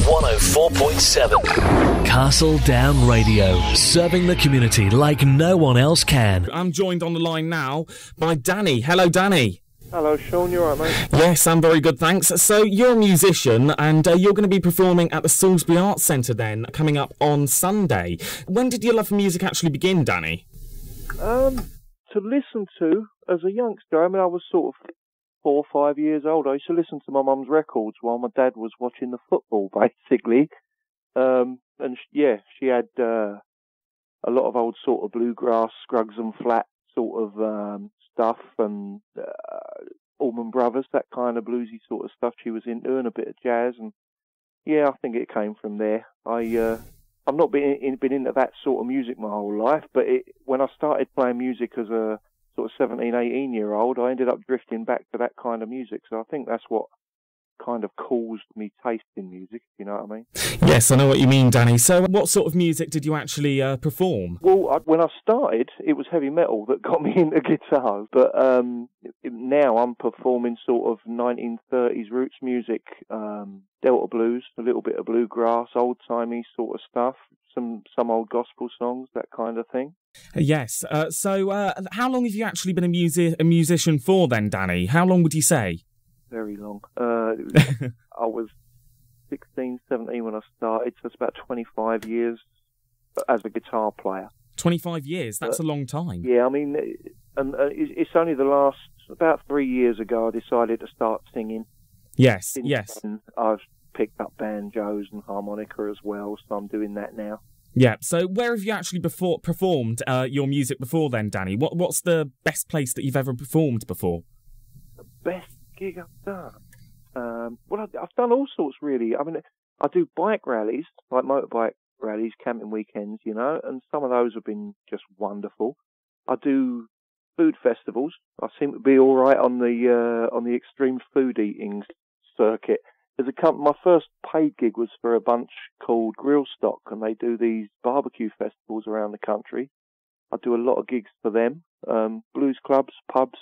104.7 Castledown Radio, serving the community like no one else can. I'm joined on the line now by Danny. Hello, Danny. Hello, Sean. You all right, mate? Yes, I'm very good, thanks. So you're a musician, and you're going to be performing at the Salisbury Arts Centre then, coming up on Sunday. When did your love for music actually begin, Danny? To listen to, as a youngster, I mean, I was sort of 4 or 5 years old. I used to listen to my mum's records while my dad was watching the football, basically. She had a lot of old sort of bluegrass, Scruggs and Flat sort of stuff, and Allman Brothers, that kind of bluesy sort of stuff she was into, and a bit of jazz. And yeah, I think it came from there. I've not been into that sort of music my whole life, but when I started playing music as a sort of 17, 18-year-old, I ended up drifting back to that kind of music. So I think that's what kind of caused me taste in music, if you know what I mean. Yes, I know what you mean, Danny. So what sort of music did you actually perform? Well, when I started, it was heavy metal that got me into guitar, but now I'm performing sort of 1930s roots music, Delta blues, a little bit of bluegrass, old-timey sort of stuff, some old gospel songs, that kind of thing. Yes. So how long have you actually been a musician for then, Danny? How long would you say? Very long. I was 16, 17 when I started, so it's about 25 years as a guitar player. 25 years? That's a long time. Yeah, I mean, it's only the last, about 3 years ago, I decided to start singing. Yes, Since yes. then, I've picked up banjos and harmonica as well, so I'm doing that now. Yeah, so where have you actually performed your music before then, Danny? What's the best place that you've ever performed before? The best gig I've done? Well, I've done all sorts, really. I mean, I do bike rallies, like motorbike rallies, camping weekends, you know, and some of those have been just wonderful. I do food festivals. I seem to be all right on the extreme food eating circuit. There's my first paid gig was for a bunch called Grill Stock, and they do these barbecue festivals around the country. I do a lot of gigs for them, blues clubs, pubs,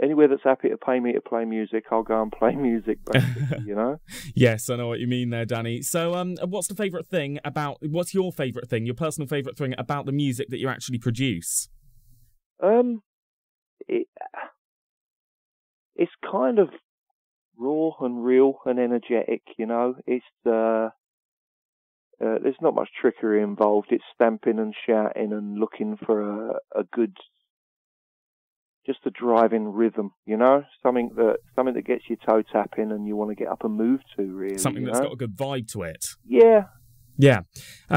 anywhere that's happy to pay me to play music, I'll go and play music, basically, you know? Yes, I know what you mean there, Danny. So what's your favourite thing, your personal favourite thing about the music that you actually produce? It's kind of raw and real and energetic, you know? It's there's not much trickery involved. It's stamping and shouting and looking for a good, just a driving rhythm, you know, something that gets your toe tapping and you want to get up and move to, really. Something that's got a good vibe to it. Yeah. Yeah.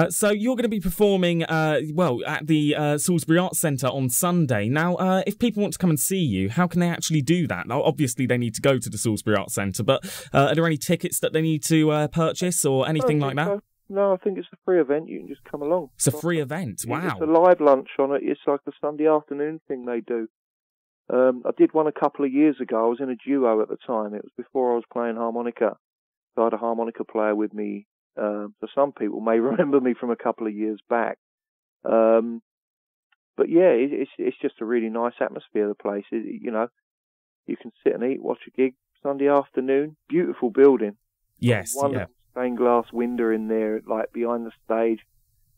So you're going to be performing, at the Salisbury Arts Centre on Sunday. Now, if people want to come and see you, how can they actually do that? Now, obviously, they need to go to the Salisbury Arts Centre, but are there any tickets that they need to purchase or anything like that? So. No, I think it's a free event. You can just come along. It's a free event? Wow. It's a live lunch on it. It's like a Sunday afternoon thing they do. I did one a couple of years ago. I was in a duo at the time. It was before I was playing harmonica. So I had a harmonica player with me. So some people may remember me from a couple of years back. But yeah, it's just a really nice atmosphere, the place. You know, you can sit and eat, watch a gig Sunday afternoon. Beautiful building. Yes, wonderful stained glass window in there, like behind the stage,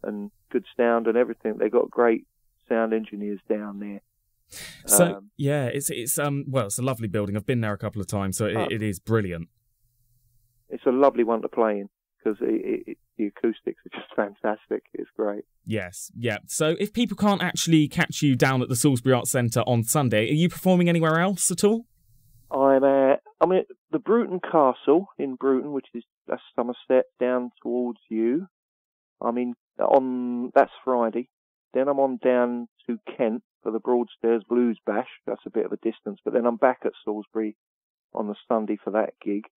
and good sound and everything. They got great sound engineers down there. So it's a lovely building. I've been there a couple of times, so it is brilliant. It's a lovely one to play in because the acoustics are just fantastic. It's great. Yes, yeah. So if people can't actually catch you down at the Salisbury Arts Centre on Sunday, are you performing anywhere else at all? I'm at the Bruton Castle in Bruton, which is Somerset down towards you. That's Friday. Then I'm on down to Kent for the Broadstairs Blues Bash. That's a bit of a distance, but then I'm back at Salisbury on the Sunday for that gig.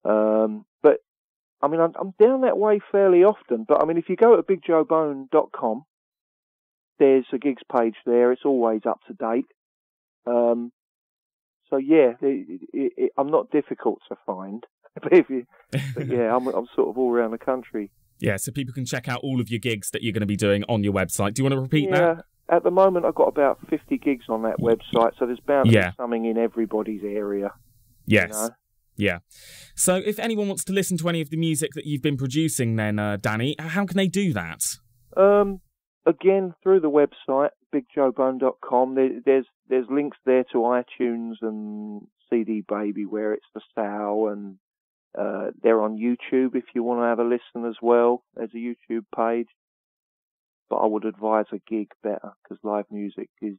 But I'm down that way fairly often. But if you go to BJBx.com, there's a gigs page there. It's always up to date. So yeah, I'm not difficult to find. But yeah, I'm sort of all around the country. Yeah, so people can check out all of your gigs that you're going to be doing on your website. Do you want to repeat that? Yeah, at the moment I've got about 50 gigs on that website, so there's bound to be something in everybody's area. Yes. You know? Yeah. So if anyone wants to listen to any of the music that you've been producing then, Danny, how can they do that? Again, through the website, bigjobone.com. There's links there to iTunes and CD Baby, where it's for sale, and they're on YouTube if you want to have a listen as well. There's a YouTube page. But I would advise a gig better, because live music is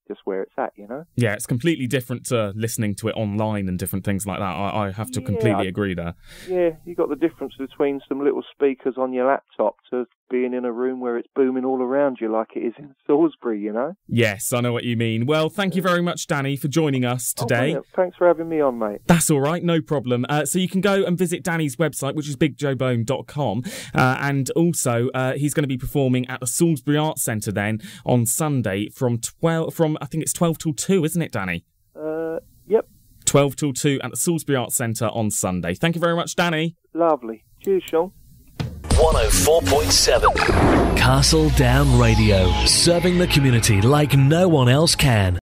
just where it's at, you know? Yeah, it's completely different to listening to it online and different things like that. I have to completely agree there. Yeah, you got the difference between some little speakers on your laptop to being in a room where it's booming all around you like it is in Salisbury, you know? Yes, I know what you mean. Well, thank you very much, Danny, for joining us today. Oh, thanks for having me on, mate. That's all right, no problem. So you can go and visit Danny's website, which is bigjobone.com, and also he's going to be performing at the Salisbury Arts Centre then on Sunday from I think it's 12 till 2, isn't it, Danny? Yep. 12 till 2 at the Salisbury Arts Centre on Sunday. Thank you very much, Danny. Lovely. Cheers, Sean. 104.7 Castledown Radio, serving the community like no one else can.